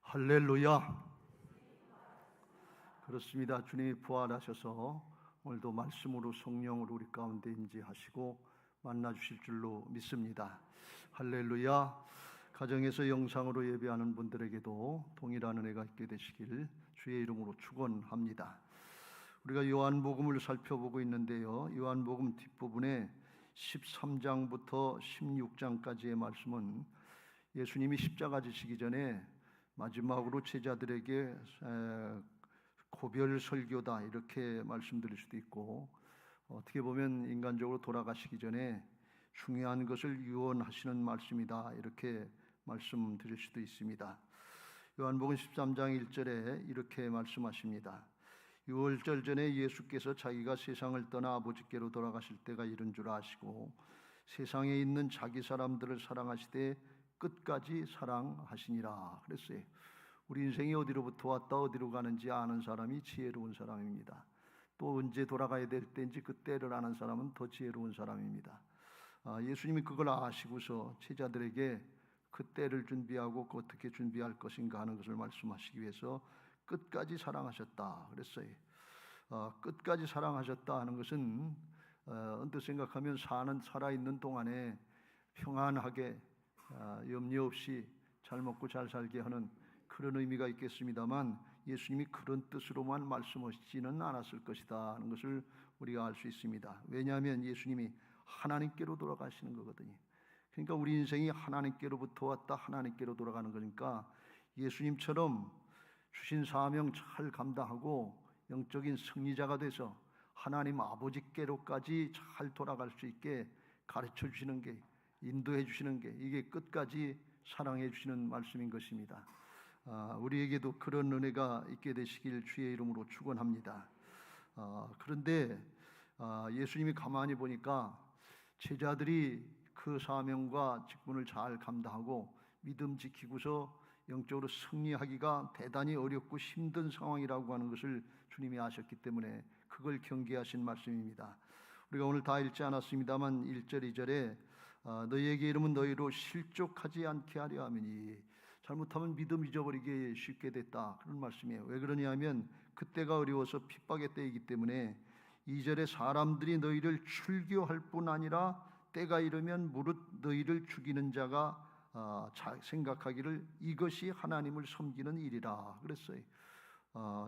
할렐루야. 그렇습니다. 주님이 부활하셔서 오늘도 말씀으로 성령으로 우리 가운데 임재하시고 만나 주실 줄로 믿습니다. 할렐루야. 가정에서 영상으로 예배하는 분들에게도 동일한 은혜가 있게 되시길 주의 이름으로 축원합니다. 우리가 요한복음을 살펴보고 있는데요, 요한복음 뒷부분에 13장부터 16장까지의 말씀은 예수님이 십자가 지시기 전에 마지막으로 제자들에게 고별 설교다 이렇게 말씀드릴 수도 있고, 어떻게 보면 인간적으로 돌아가시기 전에 중요한 것을 유언하시는 말씀이다 이렇게 말씀드릴 수도 있습니다. 요한복음 13장 1절에 이렇게 말씀하십니다. 유월절 전에 예수께서 자기가 세상을 떠나 아버지께로 돌아가실 때가 이른 줄 아시고 세상에 있는 자기 사람들을 사랑하시되 끝까지 사랑하시니라 그랬어요. 우리 인생이 어디로부터 왔다 어디로 가는지 아는 사람이 지혜로운 사람입니다. 또 언제 돌아가야 될 때인지 그때를 아는 사람은 더 지혜로운 사람입니다. 예수님이 그걸 아시고서 제자들에게 그때를 준비하고 어떻게 준비할 것인가 하는 것을 말씀하시기 위해서 끝까지 사랑하셨다 그랬어요. 끝까지 사랑하셨다 하는 것은 언뜻 생각하면 살아있는 동안에 평안하게 염려 없이 잘 먹고 잘 살게 하는 그런 의미가 있겠습니다만, 예수님이 그런 뜻으로만 말씀하시지는 않았을 것이다 하는 것을 우리가 알 수 있습니다. 왜냐하면 예수님이 하나님께로 돌아가시는 거거든요. 그러니까 우리 인생이 하나님께로부터 왔다 하나님께로 돌아가는 거니까 예수님처럼 주신 사명 잘 감당하고 영적인 승리자가 돼서 하나님 아버지께로까지 잘 돌아갈 수 있게 가르쳐 주시는 게, 인도해 주시는 게, 이게 끝까지 사랑해 주시는 말씀인 것입니다. 우리에게도 그런 은혜가 있게 되시길 주의 이름으로 축원합니다. 그런데 예수님이 가만히 보니까 제자들이 그 사명과 직분을 잘 감당하고 믿음 지키고서 영적으로 승리하기가 대단히 어렵고 힘든 상황이라고 하는 것을 주님이 아셨기 때문에 그걸 경계하신 말씀입니다. 우리가 오늘 다 읽지 않았습니다만 1절 2절에 너희에게 이름은 너희로 실족하지 않게 하려 함이니, 잘못하면 믿음 잊어버리기 쉽게 됐다 그런 말씀이에요. 왜 그러냐면 그때가 어려워서 핍박의 때이기 때문에 2절에 사람들이 너희를 출교할 뿐 아니라 때가 이르면 무릇 너희를 죽이는 자가 생각하기를 이것이 하나님을 섬기는 일이라 그랬어요.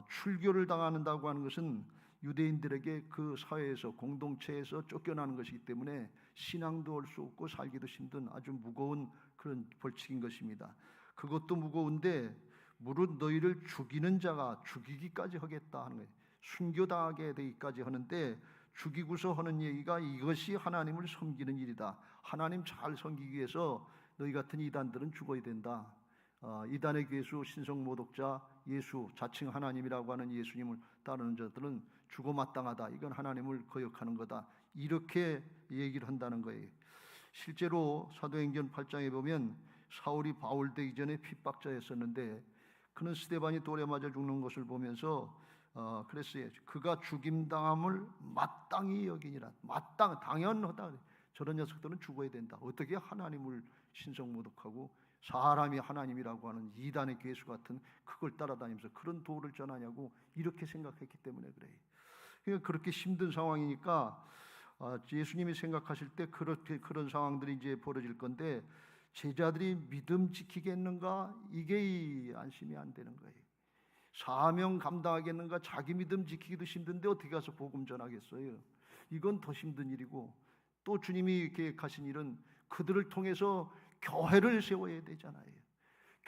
출교를 당한다고 하는 것은 유대인들에게 그 사회에서 공동체에서 쫓겨나는 것이기 때문에 신앙도 할 수 없고 살기도 힘든 아주 무거운 그런 벌칙인 것입니다. 그것도 무거운데 무릇 너희를 죽이는 자가 죽이기까지 하겠다 하는 거예요. 순교당하게 되기까지 하는데 죽이고서 하는 얘기가 이것이 하나님을 섬기는 일이다. 하나님 잘 섬기기 위해서 너희 같은 이단들은 죽어야 된다. 이단의 괴수, 신성모독자, 예수, 자칭 하나님이라고 하는 예수님을 따르는 자들은 죽어 마땅하다. 이건 하나님을 거역하는 거다. 이렇게 얘기를 한다는 거예요. 실제로 사도행전 8장에 보면 사울이 바울 되기 전에 핍박자였었는데 그는 스데반이 돌에 맞아 죽는 것을 보면서 그랬어요. 그가 죽임당함을 마땅히 여기니라. 당연하다. 저런 녀석들은 죽어야 된다. 어떻게 하나님을 신성모독하고 사람이 하나님이라고 하는 이단의 괴수 같은 그걸 따라다니면서 그런 도를 전하냐고 이렇게 생각했기 때문에 그래요. 그러니까 그렇게 힘든 상황이니까 예수님이 생각하실 때 그런 상황들이 이제 벌어질 건데 제자들이 믿음 지키겠는가? 이게 안심이 안 되는 거예요. 사명 감당하겠는가? 자기 믿음 지키기도 힘든데 어떻게 가서 복음 전하겠어요? 이건 더 힘든 일이고, 또 주님이 계획하신 일은 그들을 통해서 교회를 세워야 되잖아요.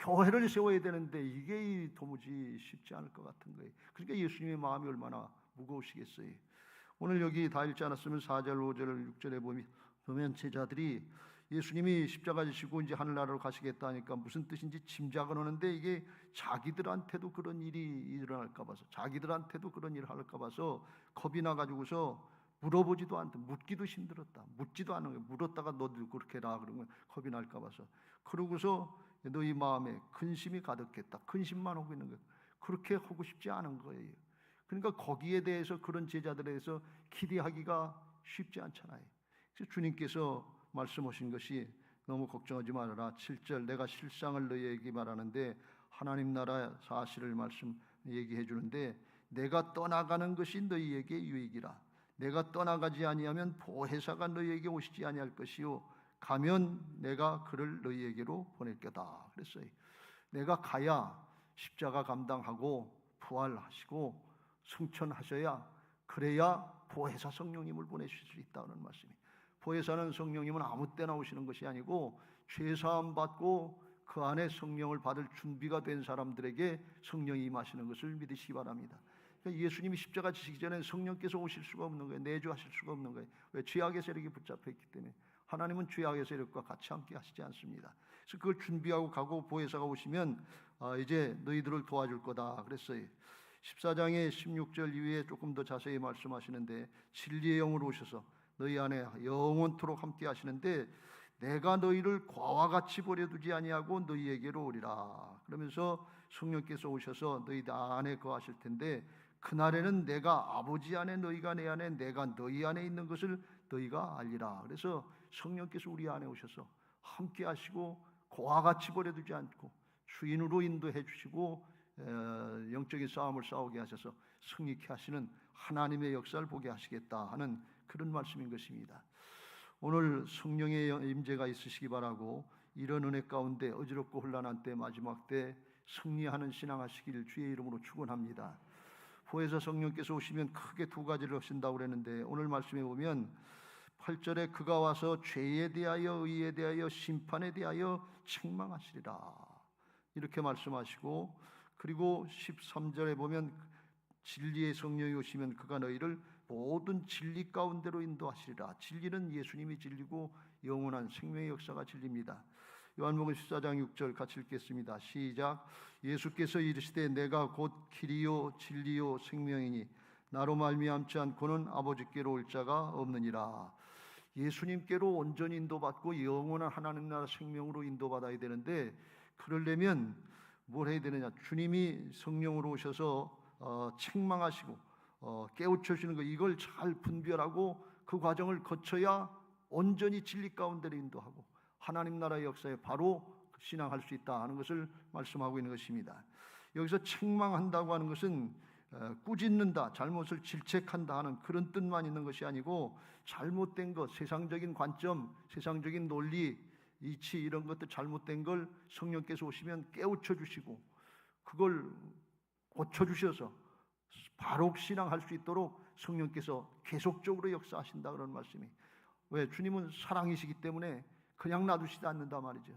교회를 세워야 되는데 이게 도무지 쉽지 않을 것 같은 거예요. 그러니까 예수님의 마음이 얼마나 무거우시겠어요. 오늘 여기 다 읽지 않았으면 4절, 5절, 6절에 보면 제자들이 예수님이 십자가 지시고 이제 하늘나라로 가시겠다 하니까 무슨 뜻인지 짐작은 하는데 이게 자기들한테도 그런 일이 일어날까 봐서, 자기들한테도 그런 일을 할까 봐서 겁이 나가지고서 물어보지도 않다. 묻기도 힘들었다. 묻지도 않은 거예요. 물었다가 너들 그렇게 해라 그러면 겁이 날까 봐서. 그러고서 너희 마음에 근심이 가득했다. 근심만 하고 있는 거예요. 그렇게 하고 싶지 않은 거예요. 그러니까 거기에 대해서, 그런 제자들에 대해서 기대하기가 쉽지 않잖아요. 그래서 주님께서 말씀하신 것이 너무 걱정하지 말아라. 7절 내가 실상을 너희에게 말하는데 하나님 나라 사실을 얘기해 주는데, 내가 떠나가는 것이 너희에게 유익이라. 내가 떠나가지 아니하면 보혜사가 너희에게 오시지 아니할 것이요 가면 내가 그를 너희에게로 보낼 거다 그랬어요. 내가 가야 십자가 감당하고 부활하시고 승천하셔야, 그래야 보혜사 성령님을 보내실 수 있다는 말씀이. 보혜사는 성령님은 아무 때나 오시는 것이 아니고 죄사함 받고 그 안에 성령을 받을 준비가 된 사람들에게 성령이 임하시는 것을 믿으시기 바랍니다. 그러니까 예수님이 십자가 지시기 전에 성령께서 오실 수가 없는 거예요. 내주하실 수가 없는 거예요. 왜? 죄악의 세력이 붙잡혀 있기 때문에. 하나님은 죄악의 세력과 같이 함께 하시지 않습니다. 그래서 그걸 준비하고 가고 보혜사가 오시면 이제 너희들을 도와줄 거다 그랬어요. 14장의 16절 이후에 조금 더 자세히 말씀하시는데, 진리의 영으로 오셔서 너희 안에 영원토록 함께 하시는데 내가 너희를 과와 같이 버려두지 아니하고 너희에게로 오리라. 그러면서 성령께서 오셔서 너희 안에 거하실 텐데, 그날에는 내가 아버지 안에 너희가 내 안에 내가 너희 안에 있는 것을 너희가 알리라. 그래서 성령께서 우리 안에 오셔서 함께 하시고 고와 같이 버려두지 않고 주인으로 인도해 주시고 영적인 싸움을 싸우게 하셔서 승리케 하시는 하나님의 역사를 보게 하시겠다 하는 그런 말씀인 것입니다. 오늘 성령의 임재가 있으시기 바라고, 이런 은혜 가운데 어지럽고 혼란한 때 마지막 때 승리하는 신앙하시길 주의 이름으로 축원합니다. 보혜사 성령께서 오시면 크게 두 가지를 하신다고 그랬는데, 오늘 말씀에 보면 8절에 그가 와서 죄에 대하여 의에 대하여 심판에 대하여 책망하시리라 이렇게 말씀하시고, 그리고 13절에 보면 진리의 성령이 오시면 그가 너희를 모든 진리 가운데로 인도하시리라. 진리는 예수님이 진리고 영원한 생명의 역사가 진리입니다. 요한복음 14장 6절 같이 읽겠습니다. 시작. 예수께서 이르시되 내가 곧 길이요 진리요 생명이니 나로 말미암지 않고는 아버지께로 올 자가 없느니라. 예수님께로 온전히 인도받고 영원한 하나님 나라 생명으로 인도받아야 되는데, 그러려면 뭘 해야 되느냐? 주님이 성령으로 오셔서 책망하시고 깨우쳐 주시는 것, 이걸 잘 분별하고 그 과정을 거쳐야 온전히 진리 가운데로 인도하고 하나님 나라의 역사에 바로 신앙할 수 있다 하는 것을 말씀하고 있는 것입니다. 여기서 책망한다고 하는 것은 꾸짖는다, 잘못을 질책한다 하는 그런 뜻만 있는 것이 아니고, 잘못된 것, 세상적인 관점, 세상적인 논리, 이치 이런 것들 잘못된 걸 성령께서 오시면 깨우쳐 주시고 그걸 고쳐 주셔서 바로 신앙할 수 있도록 성령께서 계속적으로 역사하신다 그런 말씀이. 왜? 주님은 사랑이시기 때문에 그냥 놔두시지 않는다 말이죠.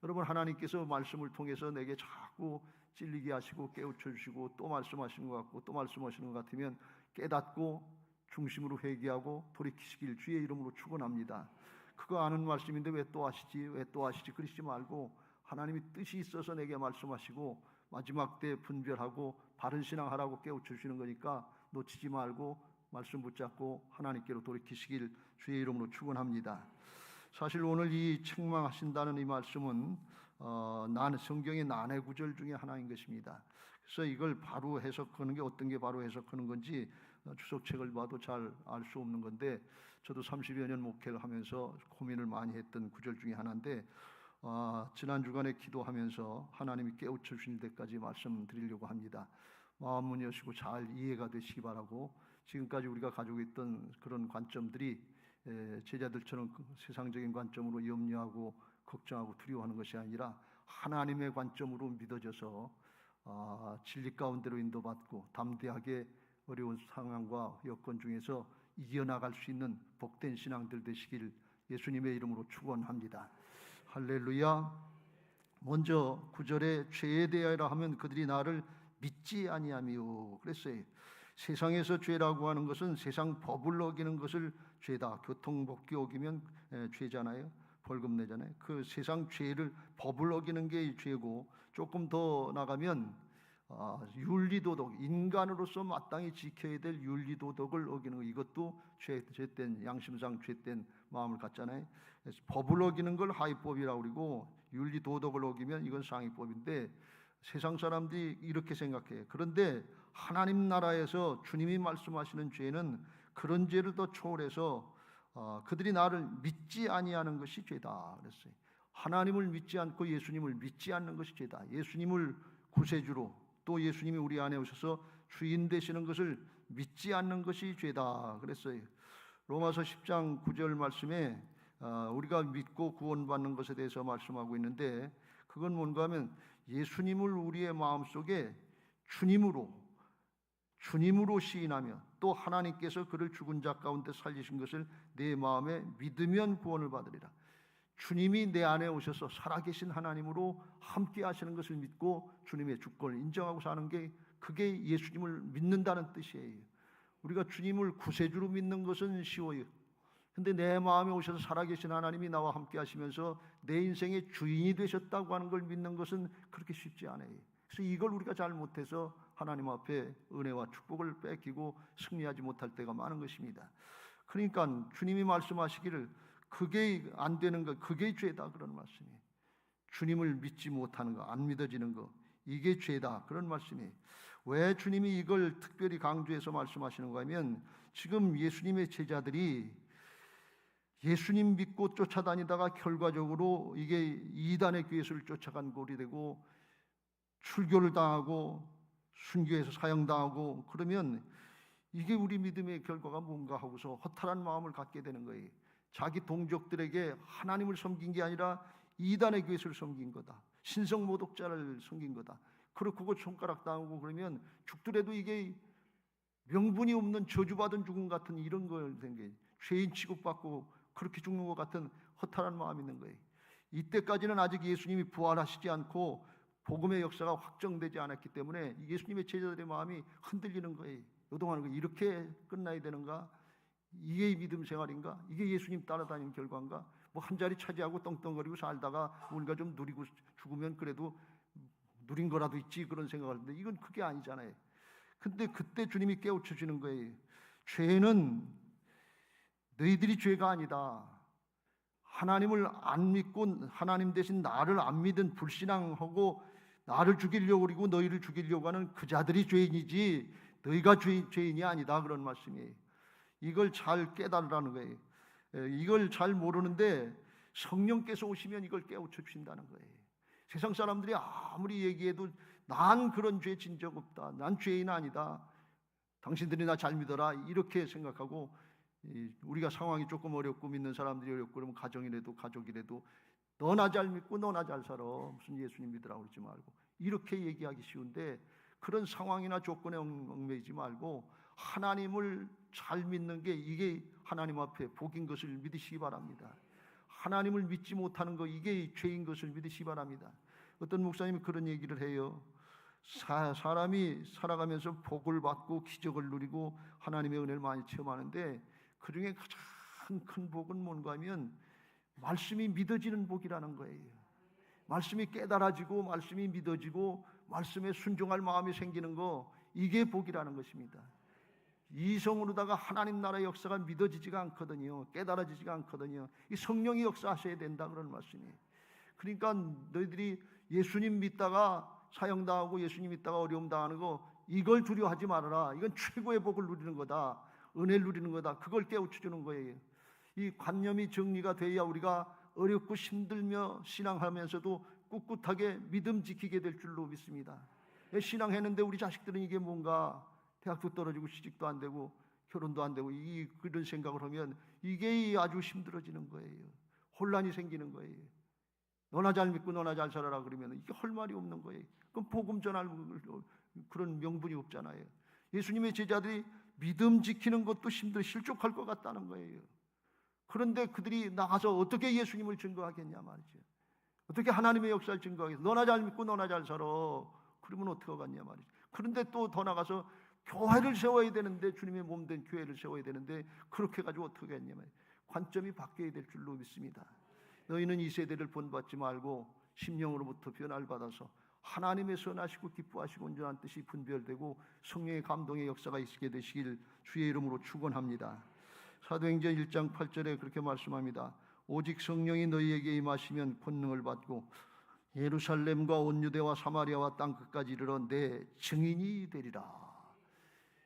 여러분, 하나님께서 말씀을 통해서 내게 자꾸 찔리게 하시고 깨우쳐 주시고 또 말씀하시는 것 같고 또 말씀하시는 것 같으면 깨닫고 중심으로 회개하고 돌이키시길 주의 이름으로 축원합니다. 그거 아는 말씀인데 왜 또 하시지? 왜 또 하시지? 그러시지 말고, 하나님이 뜻이 있어서 내게 말씀하시고 마지막 때 분별하고 바른 신앙하라고 깨우쳐 주시는 거니까 놓치지 말고 말씀 붙잡고 하나님께로 돌이키시길 주의 이름으로 축원합니다. 사실 오늘 이 책망하신다는 이 말씀은 성경의 난해 구절 중에 하나인 것입니다. 그래서 이걸 바로 해석하는 게 어떤 게 바로 해석하는 건지 주석책을 봐도 잘 알 수 없는 건데, 저도 30여 년 목회를 하면서 고민을 많이 했던 구절 중에 하나인데, 지난 주간에 기도하면서 하나님이 깨우쳐 주실 때까지 말씀드리려고 합니다. 마음문 여시고 잘 이해가 되시기 바라고, 지금까지 우리가 가지고 있던 그런 관점들이 제자들처럼 세상적인 관점으로 염려하고 걱정하고 두려워하는 것이 아니라 하나님의 관점으로 믿어져서 진리 가운데로 인도받고 담대하게 어려운 상황과 여건 중에서 이겨나갈 수 있는 복된 신앙들 되시길 예수님의 이름으로 축원합니다. 할렐루야. 먼저 9절에 죄에 대하여 하면 그들이 나를 믿지 아니하며 그랬어요. 세상에서 죄라고 하는 것은 세상 법을 어기는 것을 죄다. 교통법규 어기면 죄잖아요. 벌금 내잖아요. 그 세상 죄를, 법을 어기는 게 죄고, 조금 더 나가면 윤리도덕, 인간으로서 마땅히 지켜야 될 윤리도덕을 어기는 거, 이것도 죄된, 양심상 죄된 마음을 갖잖아요. 그래서 법을 어기는 걸 하위법이라고 그러고, 윤리도덕을 어기면 이건 상위법인데, 세상 사람들이 이렇게 생각해요. 그런데 하나님 나라에서 주님이 말씀하시는 죄는 그런 죄를 더 초월해서 그들이 나를 믿지 아니하는 것이 죄다 그랬어요. 하나님을 믿지 않고 예수님을 믿지 않는 것이 죄다. 예수님을 구세주로 또 예수님이 우리 안에 오셔서 주인 되시는 것을 믿지 않는 것이 죄다 그랬어요. 로마서 10장 9절 말씀에 우리가 믿고 구원받는 것에 대해서 말씀하고 있는데, 그건 뭔가 하면 예수님을 우리의 마음속에 주님으로 시인하며 또 하나님께서 그를 죽은 자 가운데 살리신 것을 내 마음에 믿으면 구원을 받으리라. 주님이 내 안에 오셔서 살아계신 하나님으로 함께 하시는 것을 믿고 주님의 주권을 인정하고 사는 게, 그게 예수님을 믿는다는 뜻이에요. 우리가 주님을 구세주로 믿는 것은 쉬워요. 근데 내 마음에 오셔서 살아계신 하나님이 나와 함께 하시면서 내 인생의 주인이 되셨다고 하는 걸 믿는 것은 그렇게 쉽지 않아요. 그래서 이걸 우리가 잘 못해서 하나님 앞에 은혜와 축복을 뺏기고 승리하지 못할 때가 많은 것입니다. 그러니까 주님이 말씀하시기를 그게 안 되는 거, 그게 죄다 그런 말씀이에요. 주님을 믿지 못하는 거, 안 믿어지는 거, 이게 죄다 그런 말씀이에요. 왜 주님이 이걸 특별히 강조해서 말씀하시는가 하면, 지금 예수님의 제자들이 예수님 믿고 쫓아다니다가 결과적으로 이게 이단의 교회수를 쫓아간 꼴이 되고 출교를 당하고 순교해서 사형당하고 그러면 이게 우리 믿음의 결과가 뭔가 하고서 허탈한 마음을 갖게 되는 거예요. 자기 동족들에게 하나님을 섬긴 게 아니라 이단의 교회수를 섬긴 거다, 신성 모독자를 섬긴 거다, 그리고 손가락 당하고 그러면 죽더라도 이게 명분이 없는 저주받은 죽음 같은 이런 걸 된 게, 죄인 취급받고 그렇게 죽는 것 같은 허탈한 마음이 있는 거예요. 이때까지는 아직 예수님이 부활하시지 않고 복음의 역사가 확정되지 않았기 때문에 예수님의 제자들의 마음이 흔들리는 거예요. 그동안 이렇게 끝나야 되는가? 이게 믿음 생활인가? 이게 예수님 따라다니는 결과인가? 뭐 한 자리 차지하고 떵떵거리고 살다가 우리가 좀 누리고 죽으면 그래도 누린 거라도 있지, 그런 생각을 하는데 이건 그게 아니잖아요. 근데 그때 주님이 깨우쳐 주는 거예요. 죄는 너희들이 죄가 아니다. 하나님을 안 믿고 하나님 대신 나를 안 믿은 불신앙하고 나를 죽이려고 그리고 너희를 죽이려고 하는 그 자들이 죄인이지 너희가 죄인이 아니다, 그런 말씀이에요. 이걸 잘 깨달으라는 거예요. 이걸 잘 모르는데 성령께서 오시면 이걸 깨우쳐 주신다는 거예요. 세상 사람들이 아무리 얘기해도 난 그런 죄 진 적 없다, 난 죄인 아니다, 당신들이 나 잘 믿어라, 이렇게 생각하고, 우리가 상황이 조금 어렵고 믿는 사람들이 어렵고 그러면 가정이라도 가족이라도 너나 잘 믿고 너나 잘 살아, 무슨 예수님 믿으라고 그러지 말고, 이렇게 얘기하기 쉬운데 그런 상황이나 조건에 얽매이지 말고 하나님을 잘 믿는 게 이게 하나님 앞에 복인 것을 믿으시기 바랍니다. 하나님을 믿지 못하는 거, 이게 죄인 것을 믿으시기 바랍니다. 어떤 목사님이 그런 얘기를 해요. 사람이 살아가면서 복을 받고 기적을 누리고 하나님의 은혜를 많이 체험하는데 그 중에 가장 큰 복은 뭔가 하면 말씀이 믿어지는 복이라는 거예요. 말씀이 깨달아지고 말씀이 믿어지고 말씀에 순종할 마음이 생기는 거, 이게 복이라는 것입니다. 이성으로다가 하나님 나라의 역사가 믿어지지가 않거든요. 깨달아지지가 않거든요. 이 성령이 역사하셔야 된다, 그런 말씀이에요. 그러니까 너희들이 예수님 믿다가 사형당하고 예수님 믿다가 어려움 당하는 거, 이걸 두려워하지 말아라. 이건 최고의 복을 누리는 거다, 은혜를 누리는 거다, 그걸 깨우쳐주는 거예요. 이 관념이 정리가 돼야 우리가 어렵고 힘들며 신앙하면서도 꿋꿋하게 믿음 지키게 될 줄로 믿습니다. 신앙했는데 우리 자식들은 이게 뭔가 대학도 떨어지고 시집도 안 되고 결혼도 안 되고 그런 생각을 하면 이게 아주 힘들어지는 거예요. 혼란이 생기는 거예요. 너나 잘 믿고 너나 잘 살아라 그러면 이게 할 말이 없는 거예요. 그럼 복음 전할 그런 명분이 없잖아요. 예수님의 제자들이 믿음 지키는 것도 힘들어 실족할 것 같다는 거예요. 그런데 그들이 나가서 어떻게 예수님을 증거하겠냐 말이죠. 어떻게 하나님의 역사를 증거하겠냐. 너나 잘 믿고 너나 잘 살아. 그러면 어떻게 하겠냐 말이죠. 그런데 또 더 나가서 교회를 세워야 되는데, 주님의 몸된 교회를 세워야 되는데 그렇게 가지고 어떻게 했냐 말이죠. 관점이 바뀌어야 될 줄로 믿습니다. 너희는 이 세대를 본받지 말고 심령으로부터 변화를 받아서 하나님의 선하시고 기뻐하시고 온전한 뜻이 분별되고 성령의 감동의 역사가 있게 되시길 주의 이름으로 축원합니다. 사도행전 1장 8절에 그렇게 말씀합니다. 오직 성령이 너희에게 임하시면 권능을 받고 예루살렘과 온 유대와 사마리아와 땅 끝까지 이르러 내 증인이 되리라.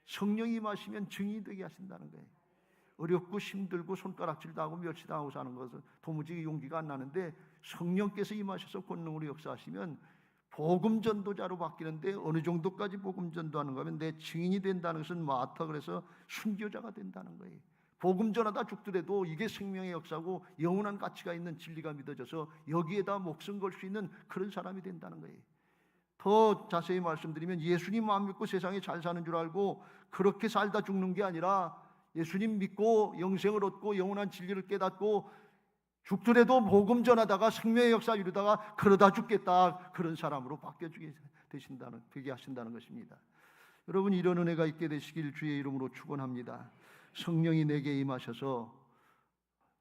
성령이 임하시면 증인이 되게 하신다는 거예요. 어렵고 힘들고 손가락질도 하고 멸시당하고 사는 것은 도무지 용기가 안 나는데 성령께서 임하셔서 권능으로 역사하시면 복음 전도자로 바뀌는데 어느 정도까지 복음 전도하는가 하면 내 증인이 된다는 것은 마타 그래서 순교자가 된다는 거예요. 복음 전하다 죽더라도 이게 생명의 역사고 영원한 가치가 있는 진리가 믿어져서 여기에다 목숨 걸 수 있는 그런 사람이 된다는 거예요. 더 자세히 말씀드리면 예수님만 믿고 세상에 잘 사는 줄 알고 그렇게 살다 죽는 게 아니라 예수님 믿고 영생을 얻고 영원한 진리를 깨닫고 죽더라도 복음 전하다가 생명의 역사를 이루다가 그러다 죽겠다, 그런 사람으로 바뀌어주게 되게 하신다는 것입니다. 여러분, 이런 은혜가 있게 되시길 주의 이름으로 축원합니다. 성령이 내게 임하셔서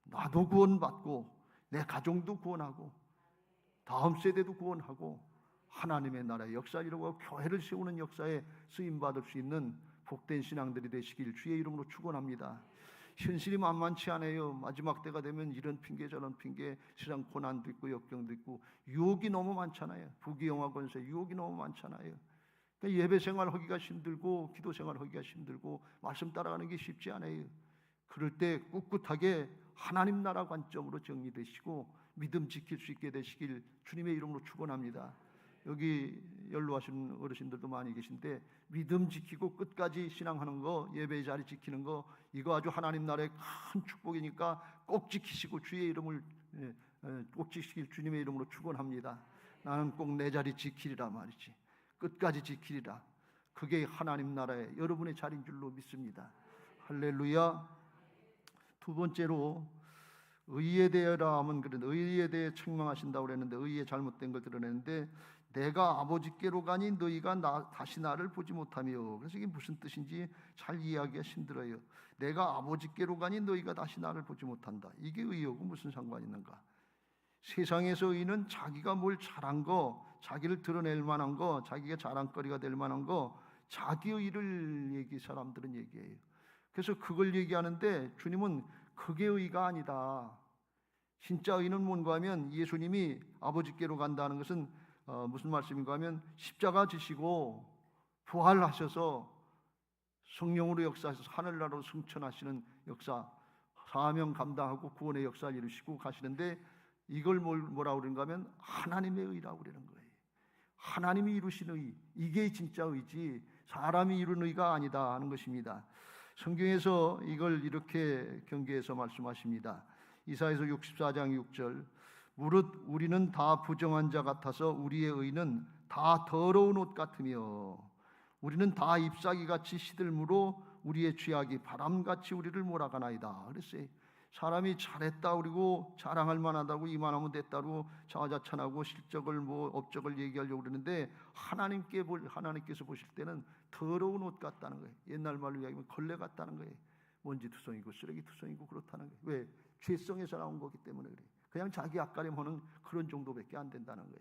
나도 구원받고 내 가정도 구원하고 다음 세대도 구원하고 하나님의 나라의 역사를 이루고 교회를 세우는 역사에 쓰임받을 수 있는 복된 신앙들이 되시길 주의 이름으로 축원합니다. 현실이 만만치 않아요. 마지막 때가 되면 이런 핑계 저런 핑계, 세상 고난도 있고 역경도 있고 유혹이 너무 많잖아요. 부귀영화 권세 유혹이 너무 많잖아요. 그러니까 예배 생활 하기가 힘들고 기도 생활 하기가 힘들고 말씀 따라가는 게 쉽지 않아요. 그럴 때 꿋꿋하게 하나님 나라 관점으로 정리되시고 믿음 지킬 수 있게 되시길 주님의 이름으로 축원합니다. 여기 연로하신 어르신들도 많이 계신데 믿음 지키고 끝까지 신앙하는 거, 예배의 자리 지키는 거, 이거 아주 하나님 나라의 큰 축복이니까 꼭 지키시고 주의 이름을 꼭 지키길 주님의 이름으로 축원합니다. 나는 꼭 내 자리 지키리라 말이지. 끝까지 지키리라. 그게 하나님 나라의 여러분의 자리인 줄로 믿습니다. 할렐루야. 두 번째로 의에 대하라 하면 그런 의에 대해 책망하신다고 그랬는데 의에 잘못된 걸 드러내는데 내가 아버지께로 가니 너희가 다시 나를 보지 못하며, 그래서 이게 무슨 뜻인지 잘 이해하기가 힘들어요. 내가 아버지께로 가니 너희가 다시 나를 보지 못한다. 이게 의하고 무슨 상관이 있는가? 세상에서 의는 자기가 뭘 잘한 거, 자기를 드러낼 만한 거, 자기가 자랑거리가 될 만한 거, 자기 의를 사람들은 얘기해요. 그래서 그걸 얘기하는데 주님은 그게 의가 아니다. 진짜 의는 뭔가 하면 예수님이 아버지께로 간다는 것은 무슨 말씀인가 하면 십자가 지시고 부활하셔서 성령으로 역사하셔서 하늘나라로 승천하시는 역사, 사명 감당하고 구원의 역사를 이루시고 가시는데 이걸 뭐라고 그러는가 하면 하나님의 의라고 그러는 거예요. 하나님이 이루신 의, 이게 진짜 의지 사람이 이룬 의가 아니다 하는 것입니다. 성경에서 이걸 이렇게 경계해서 말씀하십니다. 이사야서 64장 6절 무릇 우리는 다 부정한 자 같아서 우리의 의는 다 더러운 옷 같으며 우리는 다 잎사귀같이 시들므로 우리의 죄악이 바람같이 우리를 몰아가나이다. 그랬어요. 사람이 잘했다 그리고 자랑할 만하다고 이만하면 됐다고 자화자찬하고 실적을 업적을 얘기하려고 그러는데 하나님께서 보실 때는 더러운 옷 같다는 거예요. 옛날 말로 이야기하면 걸레 같다는 거예요. 먼지투성이고 쓰레기투성이고 그렇다는 거예요. 왜? 죄성에서 나온 거기 때문에 그래요. 그냥 자기 앞가림하는 그런 정도밖에 안 된다는 거예요.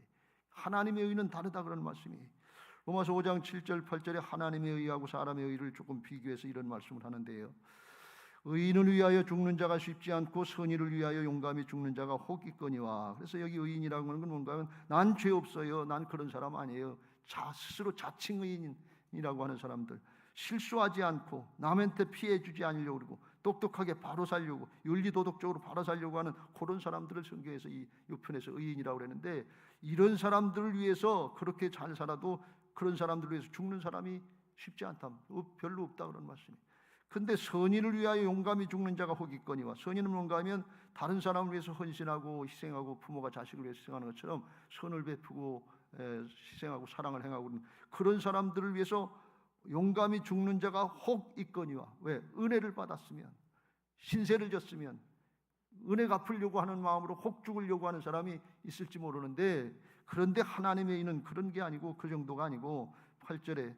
하나님의 의는 다르다 그런 말씀이에요. 로마서 5장 7절 8절에 하나님의 의하고 사람의 의를 조금 비교해서 이런 말씀을 하는데요. 의인을 위하여 죽는 자가 쉽지 않고 선의를 위하여 용감히 죽는 자가 혹 있거니와. 그래서 여기 의인이라고 하는 건 뭔가 하면 난 죄 없어요. 난 그런 사람 아니에요. 스스로 자칭 의인이라고 하는 사람들, 실수하지 않고 남한테 피해 주지 않으려고 그러고 똑똑하게 바로 살려고 윤리도덕적으로 바로 살려고 하는 그런 사람들을 성경에서 이 편에서 의인이라고 그랬는데 이런 사람들을 위해서 그렇게 잘 살아도 그런 사람들을 위해서 죽는 사람이 쉽지 않다. 별로 없다 그런 말씀이에요. 근데 선인을 위하여 용감히 죽는 자가 혹 있거니와. 선인은 뭔가 하면 다른 사람을 위해서 헌신하고 희생하고 부모가 자식을 위해서 희생하는 것처럼 선을 베푸고 희생하고 사랑을 행하고 그런 사람들을 위해서 용감히 죽는 자가 혹 있거니와. 왜? 은혜를 받았으면, 신세를 졌으면 은혜 갚으려고 하는 마음으로 혹 죽으려고 하는 사람이 있을지 모르는데, 그런데 하나님의 의는 그런 게 아니고 그 정도가 아니고 8절에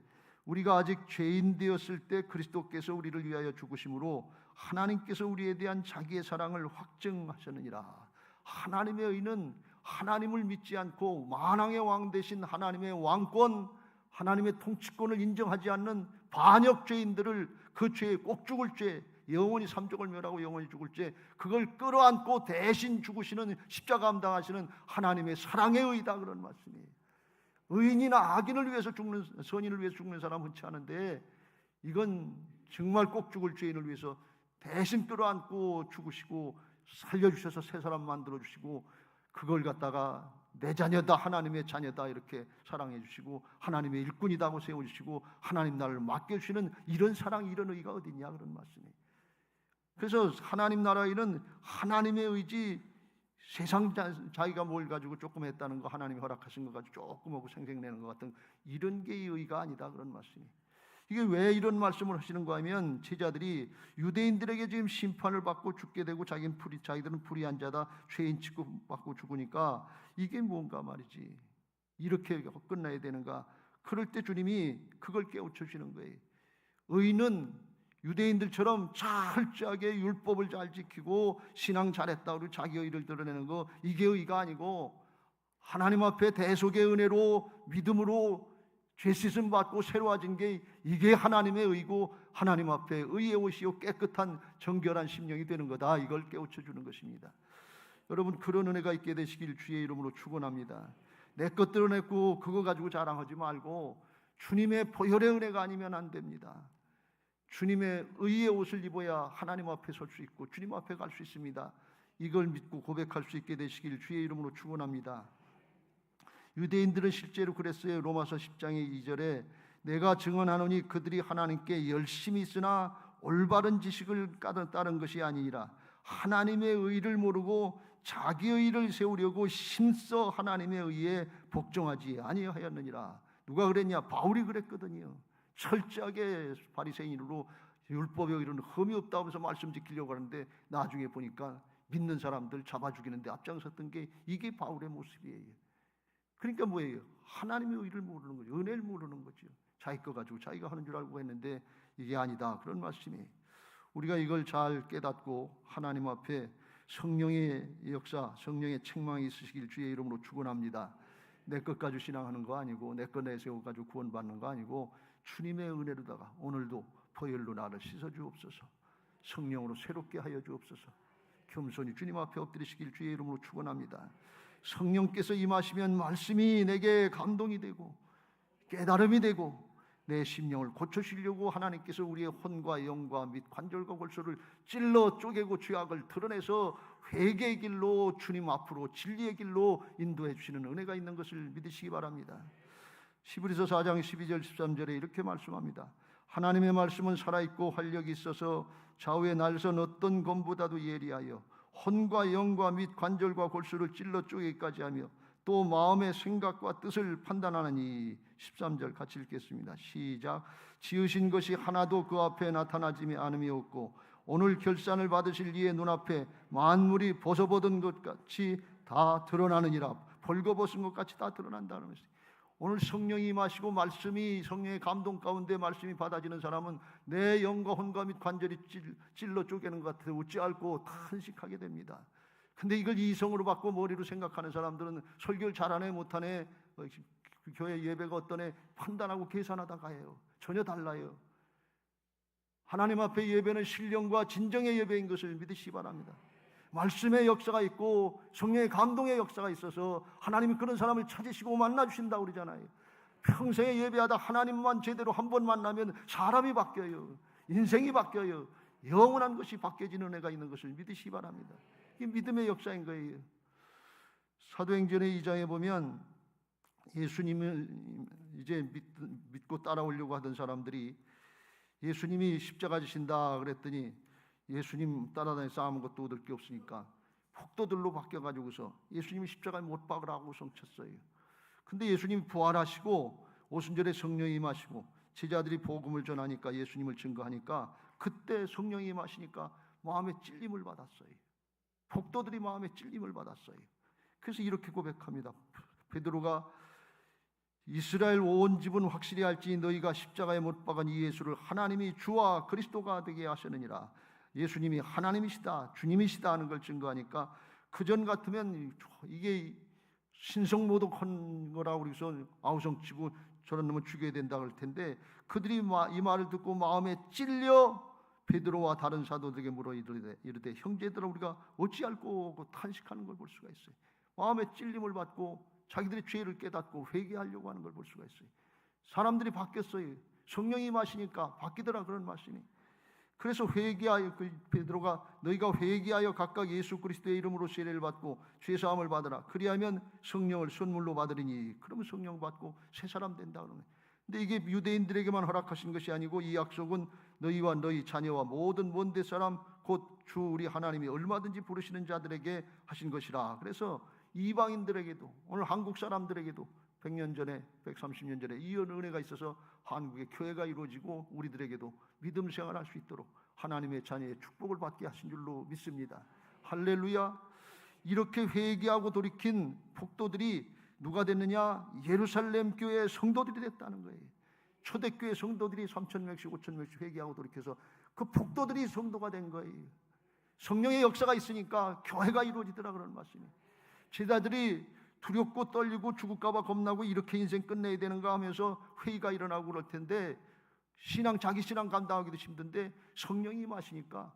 우리가 아직 죄인 되었을 때 그리스도께서 우리를 위하여 죽으심으로 하나님께서 우리에 대한 자기의 사랑을 확증하셨느니라. 하나님의 의는 하나님을 믿지 않고 만왕의 왕 되신 하나님의 왕권, 하나님의 통치권을 인정하지 않는 반역 죄인들을 그 죄에 꼭 죽을 죄, 영원히 삼족을 멸하고 영원히 죽을 죄, 그걸 끌어안고 대신 죽으시는 십자가 감당하시는 하나님의 사랑의 의다 그런 말씀이에요. 의인이나 악인을 위해서 죽는, 선인을 위해서 죽는 사람은 흔치 않은데 이건 정말 꼭 죽을 죄인을 위해서 대신 끌어안고 죽으시고 살려주셔서 새 사람 만들어주시고 그걸 갖다가 내 자녀다, 하나님의 자녀다 이렇게 사랑해 주시고 하나님의 일꾼이다고 세워주시고 하나님 나라를 맡겨주시는 이런 사랑, 이런 의가 어딨냐 그런 말씀이에요. 그래서 하나님 나라에는 하나님의 의지, 세상 자기가 뭘 가지고 조금 했다는 거, 하나님이 허락하신 거 가지고 조금 하고 생색내는 것 같은 이런 게 의가 아니다 그런 말씀이에요. 이게 왜 이런 말씀을 하시는가 하면 제자들이 유대인들에게 지금 심판을 받고 죽게 되고 자기들은 불의한 자다, 죄인 취급받고 죽으니까 이게 뭔가 말이지, 이렇게 끝나야 되는가. 그럴 때 주님이 그걸 깨우쳐 주시는 거예요. 의는 유대인들처럼 철저하게 율법을 잘 지키고 신앙 잘했다 그리고 자기 의를 드러내는 거, 이게 의가 아니고 하나님 앞에 대속의 은혜로 믿음으로 죄 씻음 받고 새로워진 게 이게 하나님의 의고 하나님 앞에 의의 옷이요 깨끗한 정결한 심령이 되는 거다. 이걸 깨우쳐 주는 것입니다. 여러분, 그런 은혜가 있게 되시길 주의 이름으로 축원합니다. 내 것 드러냈고 그거 가지고 자랑하지 말고 주님의 보혈의 은혜가 아니면 안 됩니다. 주님의 의의 옷을 입어야 하나님 앞에 설 수 있고 주님 앞에 갈 수 있습니다. 이걸 믿고 고백할 수 있게 되시길 주의 이름으로 축원합니다. 유대인들은 실제로 그랬어요. 로마서 10장의 2절에 내가 증언하노니 그들이 하나님께 열심히 있으나 올바른 지식을 따른 것이 아니라 하나님의 의를 모르고 자기의 의를 세우려고 힘써 하나님의 의에 복종하지 아니하였느니라. 누가 그랬냐? 바울이 그랬거든요. 철저하게 바리새인으로 율법에 이런 흠이 없다고 하면서 말씀 지키려고 하는데 나중에 보니까 믿는 사람들 잡아 죽이는데 앞장섰던 게 이게 바울의 모습이에요. 그러니까 뭐예요? 하나님의 의를 모르는 거죠. 은혜를 모르는 거죠. 자기 거 가지고 자기가 하는 줄 알고 했는데 이게 아니다 그런 말씀이에요. 우리가 이걸 잘 깨닫고 하나님 앞에 성령의 역사, 성령의 책망이 있으시길 주의 이름으로 축원합니다. 내 것 가지고 신앙하는 거 아니고 내 것 내세워 가지고 구원받는 거 아니고 주님의 은혜로다가 오늘도 보혈로 나를 씻어 주옵소서. 성령으로 새롭게 하여 주옵소서. 겸손히 주님 앞에 엎드리시길 주의 이름으로 축원합니다. 성령께서 임하시면 말씀이 내게 감동이 되고 깨달음이 되고 내 심령을 고쳐주시려고 하나님께서 우리의 혼과 영과 및 관절과 골수를 찔러 쪼개고 죄악을 드러내서 회개의 길로 주님 앞으로 진리의 길로 인도해 주시는 은혜가 있는 것을 믿으시기 바랍니다. 히브리서 4장 12절 13절에 이렇게 말씀합니다. 하나님의 말씀은 살아있고 활력이 있어서 좌우의 날선 어떤 검보다도 예리하여 혼과 영과 및 관절과 골수를 찔러 쪼개기까지 하며 또 마음의 생각과 뜻을 판단하느니. 13절 같이 읽겠습니다. 시작. 지으신 것이 하나도 그 앞에 나타나지 않음이 없고 오늘 결산을 받으실 이의 눈앞에 만물이 벗어보던 것 같이 다 드러나느니라. 벌거벗은 것 같이 다 드러난다는 것이. 오늘 성령이 임하시고 말씀이 성령의 감동 가운데 말씀이 받아지는 사람은 내 영과 혼과 및 관절이 찔러 쪼개는 것 같아서 웃지 않고 탄식하게 됩니다. 근데 이걸 이성으로 받고 머리로 생각하는 사람들은 설교를 잘하네 못하네, 교회 예배가 어떠네 판단하고 계산하다가 해요. 전혀 달라요. 하나님 앞에 예배는 신령과 진정의 예배인 것을 믿으시기 바랍니다. 말씀의 역사가 있고 성령의 감동의 역사가 있어서 하나님이 그런 사람을 찾으시고 만나주신다고 그러잖아요. 평생에 예배하다 하나님만 제대로 한 번 만나면 사람이 바뀌어요. 인생이 바뀌어요. 영원한 것이 바뀌어지는 은혜가 있는 것을 믿으시기 바랍니다. 이게 믿음의 역사인 거예요. 사도행전의 2장에 보면 예수님을 이제 믿고 따라오려고 하던 사람들이 예수님이 십자가 지신다 그랬더니 예수님 따라다니면서 아무것도 얻을 게 없으니까 폭도들로 바뀌어가지고서 예수님이 십자가에 못 박으라고 성쳤어요. 근데 예수님이 부활하시고 오순절에 성령이 임하시고 제자들이 복음을 전하니까 예수님을 증거하니까 그때 성령이 임하시니까 마음에 찔림을 받았어요. 폭도들이 마음에 찔림을 받았어요. 그래서 이렇게 고백합니다. 베드로가 이스라엘 온 집은 확실히 알지 너희가 십자가에 못 박은 이 예수를 하나님이 주와 그리스도가 되게 하셨느니라. 예수님이 하나님이시다 주님이시다 하는 걸 증거하니까 그전 같으면 이게 신성모독한 거라고 그래서 아우성치고 저런 놈은 죽여야 된다 그럴 텐데 그들이 이 말을 듣고 마음에 찔려 베드로와 다른 사도들에게 물어 이르되 형제들아 우리가 어찌할꼬 탄식하는 걸 볼 수가 있어요. 마음에 찔림을 받고 자기들의 죄를 깨닫고 회개하려고 하는 걸 볼 수가 있어요. 사람들이 바뀌었어요. 성령이 마시니까 바뀌더라 그런 말씀이. 그래서 회개하여, 베드로가 너희가 회개하여 각각 예수 그리스도의 이름으로 세례를 받고 죄 사함을 받으라. 그리하면 성령을 선물로 받으리니. 그러면 성령 받고 새 사람 된다 그러네. 근데 이게 유대인들에게만 허락하신 것이 아니고 이 약속은 너희와 너희 자녀와 모든 먼 데 사람 곧 주 우리 하나님이 얼마든지 부르시는 자들에게 하신 것이라. 그래서 이방인들에게도, 오늘 한국 사람들에게도 100년 전에, 130년 전에 이 은혜가 있어서 한국의 교회가 이루어지고 우리들에게도 믿음 생활할 수 있도록 하나님의 자녀의 축복을 받게 하신 줄로 믿습니다. 할렐루야. 이렇게 회개하고 돌이킨 폭도들이 누가 됐느냐? 예루살렘 교회의 성도들이 됐다는 거예요. 초대교회 성도들이 3,000명씩 5,000명씩 회개하고 돌이켜서 그 폭도들이 성도가 된 거예요. 성령의 역사가 있으니까 교회가 이루어지더라 그런 말씀이에요. 제자들이 두렵고 떨리고 죽을까봐 겁나고 이렇게 인생 끝내야 되는가 하면서 회의가 일어나고 그럴 텐데, 자기 신앙 감당하기도 힘든데 성령이 임하시니까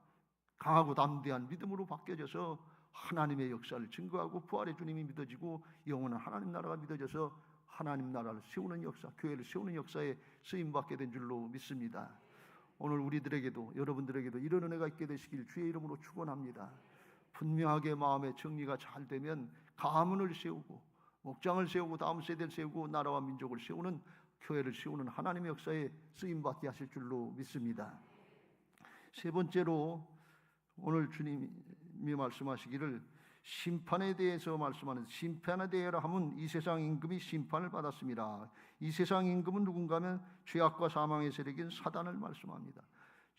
강하고 담대한 믿음으로 바뀌어져서 하나님의 역사를 증거하고 부활의 주님이 믿어지고 영원한 하나님 나라가 믿어져서 하나님 나라를 세우는 역사, 교회를 세우는 역사에 쓰임받게 된 줄로 믿습니다. 오늘 우리들에게도, 여러분들에게도 이런 은혜가 있게 되시길 주의 이름으로 축원합니다. 분명하게 마음의 정리가 잘 되면 가문을 세우고 목장을 세우고 다음 세대를 세우고 나라와 민족을 세우는, 교회를 세우는 하나님의 역사에 쓰임받게 하실 줄로 믿습니다. 세 번째로 오늘 주님이 말씀하시기를 심판에 대해서 말씀하는, 심판에 대하여 하면 이 세상 임금이 심판을 받았습니다. 이 세상 임금은 누군가 하면 죄악과 사망의 세력인 사단을 말씀합니다.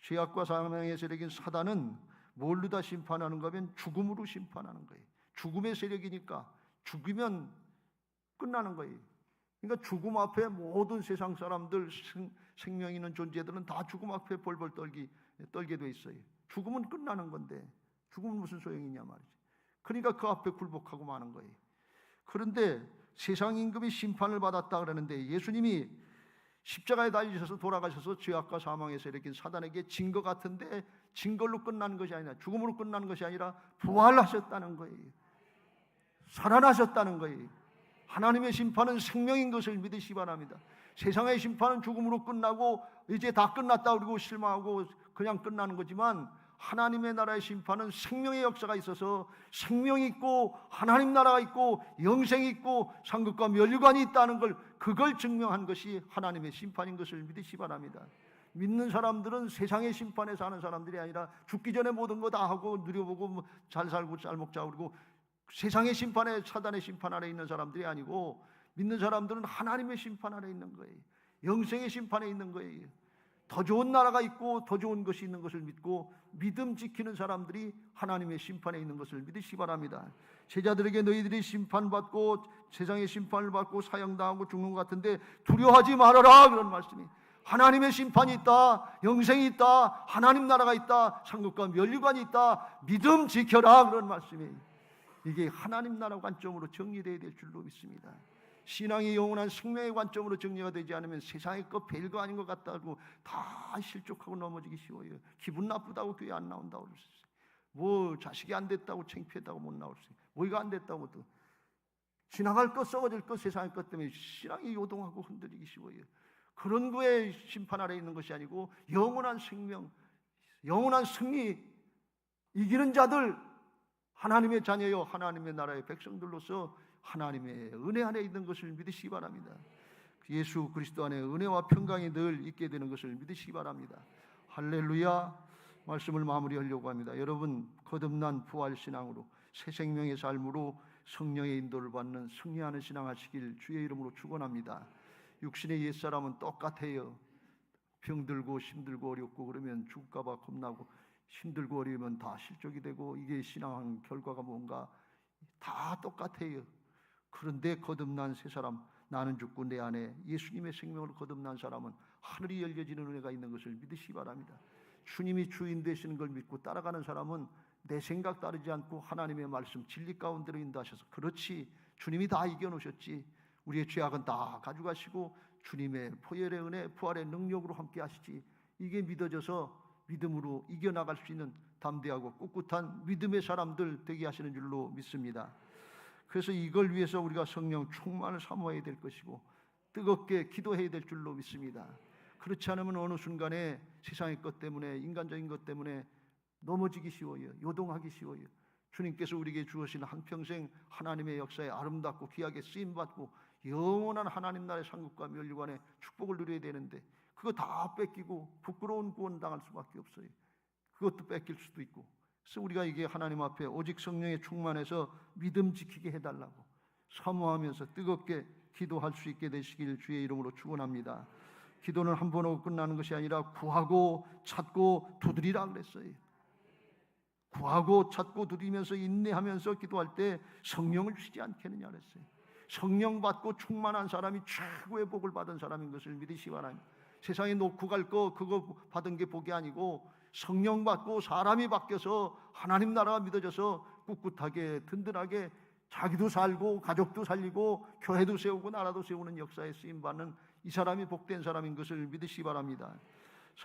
죄악과 사망의 세력인 사단은 뭘로 다 심판하는가 하면 죽음으로 심판하는 거예요. 죽음의 세력이니까 죽이면 끝나는 거예요. 그러니까 죽음 앞에 모든 세상 사람들, 생명 있는 존재들은 다 죽음 앞에 벌벌 떨게 돼 있어요. 죽음은 끝나는 건데 죽음은 무슨 소용이냐 말이지. 그러니까 그 앞에 굴복하고 마는 거예요. 그런데 세상 임금이 심판을 받았다 그러는데 예수님이 십자가에 달리셔서 돌아가셔서 죄악과 사망의 세력인 사단에게 진 것 같은데 진 걸로 끝나는 것이 아니라, 죽음으로 끝나는 것이 아니라 부활하셨다는 거예요. 살아나셨다는 거예요. 하나님의 심판은 생명인 것을 믿으시기 바랍니다. 세상의 심판은 죽음으로 끝나고 이제 다 끝났다 그러고 실망하고 그냥 끝나는 거지만, 하나님의 나라의 심판은 생명의 역사가 있어서 생명이 있고 하나님 나라가 있고 영생이 있고 상급과 멸류관이 있다는 걸, 그걸 증명한 것이 하나님의 심판인 것을 믿으시기 바랍니다. 믿는 사람들은 세상의 심판에 사는 사람들이 아니라 죽기 전에 모든 거 다 하고 누려보고 잘 살고 잘 먹자 그러고 세상의 심판에, 사단의 심판 아래 있는 사람들이 아니고, 믿는 사람들은 하나님의 심판 아래 있는 거예요. 영생의 심판에 있는 거예요. 더 좋은 나라가 있고 더 좋은 것이 있는 것을 믿고 믿음 지키는 사람들이 하나님의 심판에 있는 것을 믿으시기 바랍니다. 제자들에게 너희들이 심판받고 세상의 심판을 받고 사형당하고 죽는 것 같은데 두려워하지 말아라 그런 말씀이, 하나님의 심판이 있다, 영생이 있다, 하나님 나라가 있다, 상급과 멸류관이 있다, 믿음 지켜라 그런 말씀이, 이게 하나님 나라 관점으로 정리되어야 될 줄로 믿습니다. 신앙이 영원한 생명의 관점으로 정리가 되지 않으면 세상의 것 별거 아닌 것 같다고 다 실족하고 넘어지기 쉬워요. 기분 나쁘다고 교회 안 나온다고 그럴 수 있어요. 뭐 자식이 안 됐다고 창피하다고 못 나올 수 있어요. 뭐 이거 안 됐다고 또 지나갈 것, 썩어질 것, 세상의 것 때문에 신앙이 요동하고 흔들리기 쉬워요. 그런 거에 심판 아래 있는 것이 아니고 영원한 생명, 영원한 승리, 이기는 자들, 하나님의 자녀요 하나님의 나라의 백성들로서 하나님의 은혜 안에 있는 것을 믿으시기 바랍니다. 예수 그리스도 안에 은혜와 평강이 늘 있게 되는 것을 믿으시기 바랍니다. 할렐루야. 말씀을 마무리하려고 합니다. 여러분, 거듭난 부활신앙으로 새 생명의 삶으로 성령의 인도를 받는 승리하는 신앙 하시길 주의 이름으로 축원합니다. 육신의 옛사람은 똑같아요. 병들고 힘들고 어렵고 그러면 죽을까 봐 겁나고, 힘들고 어려우면 다 실족이 되고, 이게 신앙 결과가 뭔가 다 똑같아요. 그런데 거듭난 새 사람, 나는 죽고 내 안에 예수님의 생명으로 거듭난 사람은 하늘이 열려지는 은혜가 있는 것을 믿으시기 바랍니다. 주님이 주인 되시는 걸 믿고 따라가는 사람은 내 생각 따르지 않고 하나님의 말씀 진리 가운데로 인도하셔서, 그렇지 주님이 다 이겨놓으셨지, 우리의 죄악은 다 가져가시고 주님의 보혈의 은혜, 부활의 능력으로 함께 하시지, 이게 믿어져서 믿음으로 이겨나갈 수 있는 담대하고 꿋꿋한 믿음의 사람들 되게 하시는 줄로 믿습니다. 그래서 이걸 위해서 우리가 성령 충만을 사모해야 될 것이고 뜨겁게 기도해야 될 줄로 믿습니다. 그렇지 않으면 어느 순간에 세상의 것 때문에, 인간적인 것 때문에 넘어지기 쉬워요. 요동하기 쉬워요. 주님께서 우리에게 주어진 한평생 하나님의 역사에 아름답고 귀하게 쓰임받고 영원한 하나님 나라의 상급과 면류관의 축복을 누려야 되는데 그거 다 뺏기고 부끄러운 구원당할 수밖에 없어요. 그것도 뺏길 수도 있고. 그래서 우리가 이게 하나님 앞에 오직 성령에 충만해서 믿음 지키게 해달라고 사모하면서 뜨겁게 기도할 수 있게 되시길 주의 이름으로 축원합니다. 기도는 한 번 하고 끝나는 것이 아니라 구하고 찾고 두드리라 그랬어요. 구하고 찾고 두드리면서 인내하면서 기도할 때 성령을 주시지 않겠느냐 그랬어요. 성령 받고 충만한 사람이 최고의 복을 받은 사람인 것을 믿으시기 바랍니다. 세상에 놓고 갈 거 그거 받은 게 복이 아니고 성령 받고 사람이 바뀌어서 하나님 나라가 믿어져서 꿋꿋하게 든든하게 자기도 살고 가족도 살리고 교회도 세우고 나라도 세우는 역사에 쓰임받는 이 사람이 복된 사람인 것을 믿으시기 바랍니다.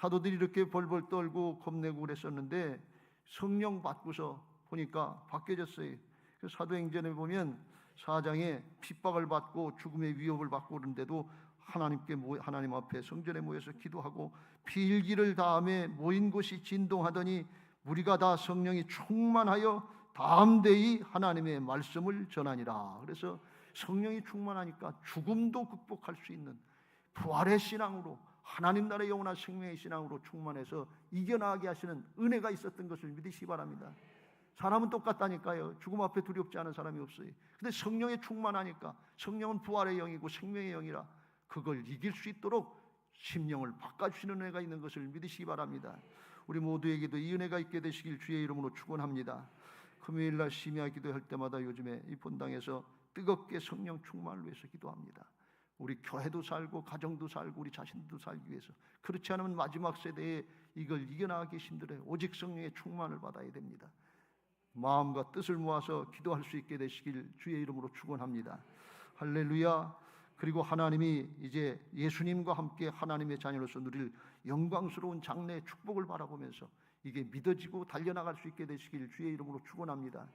사도들이 이렇게 벌벌 떨고 겁내고 그랬었는데 성령 받고서 보니까 바뀌어졌어요. 사도행전에 보면 4장에 핍박을 받고 죽음의 위협을 받고 그러는데도 하나님 앞에 성전에 모여서 기도하고 필기를 다음에 모인 곳이 진동하더니 무리가 다 성령이 충만하여 담대히 하나님의 말씀을 전하니라. 그래서 성령이 충만하니까 죽음도 극복할 수 있는 부활의 신앙으로 하나님 나라의 영원한 생명의 신앙으로 충만해서 이겨나가게 하시는 은혜가 있었던 것을 믿으시기 바랍니다. 사람은 똑같다니까요. 죽음 앞에 두렵지 않은 사람이 없어요. 근데 성령에 충만하니까 성령은 부활의 영이고 생명의 영이라 그걸 이길 수 있도록 심령을 바꿔주시는 은혜가 있는 것을 믿으시기 바랍니다. 우리 모두에게도 이 은혜가 있게 되시길 주의 이름으로 축원합니다. 금요일날 심야 기도할 때마다 요즘에 이 본당에서 뜨겁게 성령 충만을 위해서 기도합니다. 우리 교회도 살고 가정도 살고 우리 자신도 살기 위해서. 그렇지 않으면 마지막 세대에 이걸 이겨나가기 힘들어요. 오직 성령의 충만을 받아야 됩니다. 마음과 뜻을 모아서 기도할 수 있게 되시길 주의 이름으로 축원합니다. 할렐루야. 그리고 하나님이 이제 예수님과 함께 하나님의 자녀로서 누릴 영광스러운 장래의 축복을 바라보면서 이게 믿어지고 달려나갈 수 있게 되시길 주의 이름으로 축원합니다.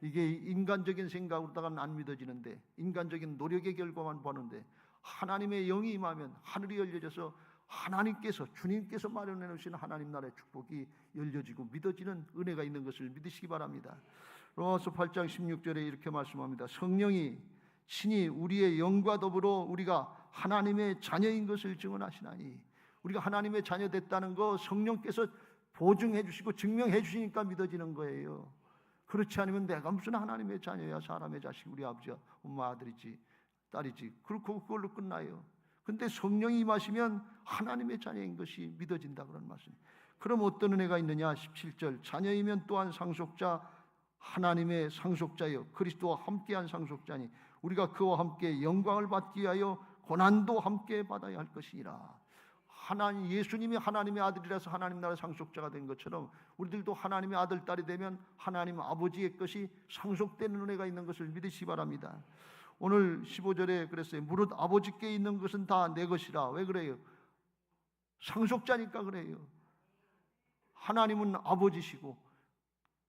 이게 인간적인 생각으로다가는 안 믿어지는데 인간적인 노력의 결과만 보는데 하나님의 영이 임하면 하늘이 열려져서 하나님께서 주님께서 마련해 놓으신 하나님 나라의 축복이 열려지고 믿어지는 은혜가 있는 것을 믿으시기 바랍니다. 로마서 8장 16절에 이렇게 말씀합니다. 성령이 친히 우리의 영과 더불어 우리가 하나님의 자녀인 것을 증언하시나니 우리가 하나님의 자녀 됐다는 거 성령께서 보증해 주시고 증명해 주시니까 믿어지는 거예요. 그렇지 않으면 내가 무슨 하나님의 자녀야. 사람의 자식 우리 아버지야 엄마 아들이지 딸이지 그렇고 그걸로 끝나요. 근데 성령이 임하시면 하나님의 자녀인 것이 믿어진다 그런 말씀. 그럼 어떤 은혜가 있느냐. 17절 자녀이면 또한 상속자 하나님의 상속자여 그리스도와 함께한 상속자니 우리가 그와 함께 영광을 받기 위하여 고난도 함께 받아야 할 것이니라. 하나님 예수님이 하나님의 아들이라서 하나님 나라의 상속자가 된 것처럼 우리들도 하나님의 아들 딸이 되면 하나님 아버지의 것이 상속되는 은혜가 있는 것을 믿으시기 바랍니다. 오늘 15절에 그랬어요. 무릇 아버지께 있는 것은 다 내 것이라. 왜 그래요? 상속자니까 그래요. 하나님은 아버지시고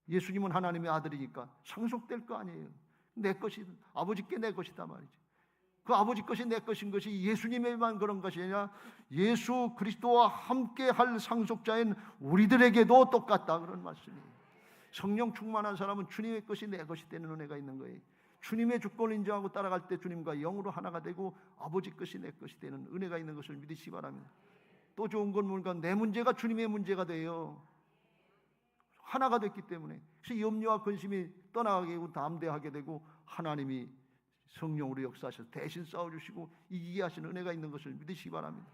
예수님은 하나님의 아들이니까 상속될 거 아니에요. 내 것이 아버지께 내 것이다 말이죠. 그 아버지 것이 내 것인 것이 예수님에만 그런 것이 아니라 예수 그리스도와 함께 할 상속자인 우리들에게도 똑같다 그런 말씀이에요. 성령 충만한 사람은 주님의 것이 내 것이 되는 은혜가 있는 거예요. 주님의 주권을 인정하고 따라갈 때 주님과 영으로 하나가 되고 아버지 것이 내 것이 되는 은혜가 있는 것을 믿으시기 바랍니다. 또 좋은 건 뭔가 내 문제가 주님의 문제가 돼요. 하나가 됐기 때문에. 그래서 염려와 근심이 떠나가게 되고 담대하게 되고 하나님이 성령으로 역사하셔서 대신 싸워주시고 이기게 하시는 은혜가 있는 것을 믿으시기 바랍니다.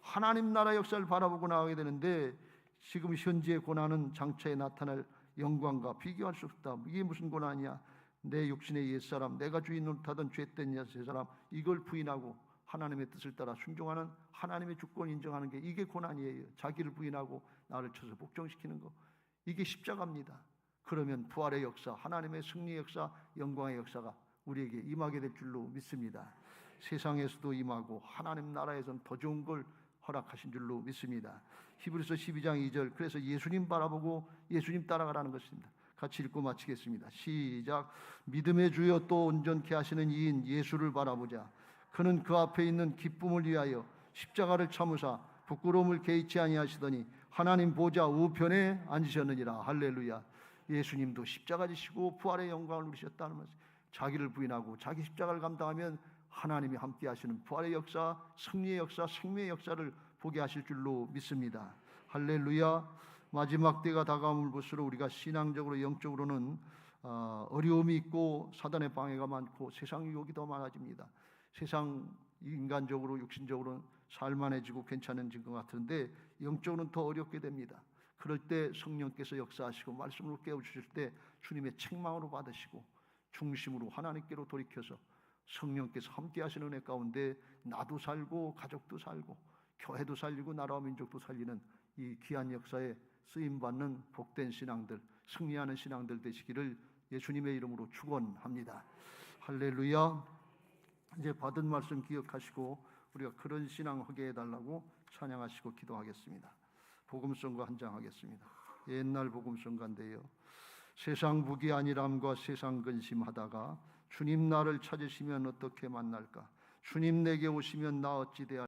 하나님 나라 역사를 바라보고 나가게 되는데 지금 현재의 고난은 장차에 나타날 영광과 비교할 수 없다. 이게 무슨 고난이야? 내 육신의 옛사람, 내가 주인 노릇하던 죄된 옛사람 이걸 부인하고 하나님의 뜻을 따라 순종하는 하나님의 주권 인정하는 게 이게 고난이에요. 자기를 부인하고 나를 쳐서 복종시키는 거 이게 십자가입니다. 그러면 부활의 역사, 하나님의 승리의 역사, 영광의 역사가 우리에게 임하게 될 줄로 믿습니다. 세상에서도 임하고 하나님 나라에서는 더 좋은 걸 허락하신 줄로 믿습니다. 히브리서 12장 2절 그래서 예수님 바라보고 예수님 따라가라는 것입니다. 같이 읽고 마치겠습니다. 시작. 믿음의 주여 또 온전케 하시는 이인 예수를 바라보자. 그는 그 앞에 있는 기쁨을 위하여 십자가를 참으사 부끄러움을 개의치 아니하시더니 하나님 보좌 우편에 앉으셨느니라. 할렐루야. 예수님도 십자가 지시고 부활의 영광을 누리셨다는 말씀. 자기를 부인하고 자기 십자가를 감당하면 하나님이 함께 하시는 부활의 역사, 승리의 역사, 생명의 역사를 보게 하실 줄로 믿습니다. 할렐루야. 마지막 때가 다가옴을 볼수록 우리가 신앙적으로 영적으로는 어려움이 있고 사단의 방해가 많고 세상 유혹이 더 많아집니다. 세상 인간적으로 육신적으로는 살만해지고 괜찮아진 것 같은데 영적으로는 더 어렵게 됩니다. 그럴 때 성령께서 역사하시고 말씀으로 깨워주실 때 주님의 책망으로 받으시고 중심으로 하나님께로 돌이켜서 성령께서 함께 하시는 은혜 가운데 나도 살고 가족도 살고 교회도 살리고 나라와 민족도 살리는 이 귀한 역사에 쓰임받는 복된 신앙들, 승리하는 신앙들 되시기를 예수님의 이름으로 축원합니다. 할렐루야. 이제 받은 말씀 기억하시고 우리가 그런 신앙 하게 해달라고 찬양하시고 기도하겠습니다. 복음성가 한 장 하겠습니다. 옛날 복음성가인데요. 세상 무기 안일함과 세상 근심하다가 주님 나를 찾으시면 어떻게 만날까? 주님 내게 오시면 나 어찌 대할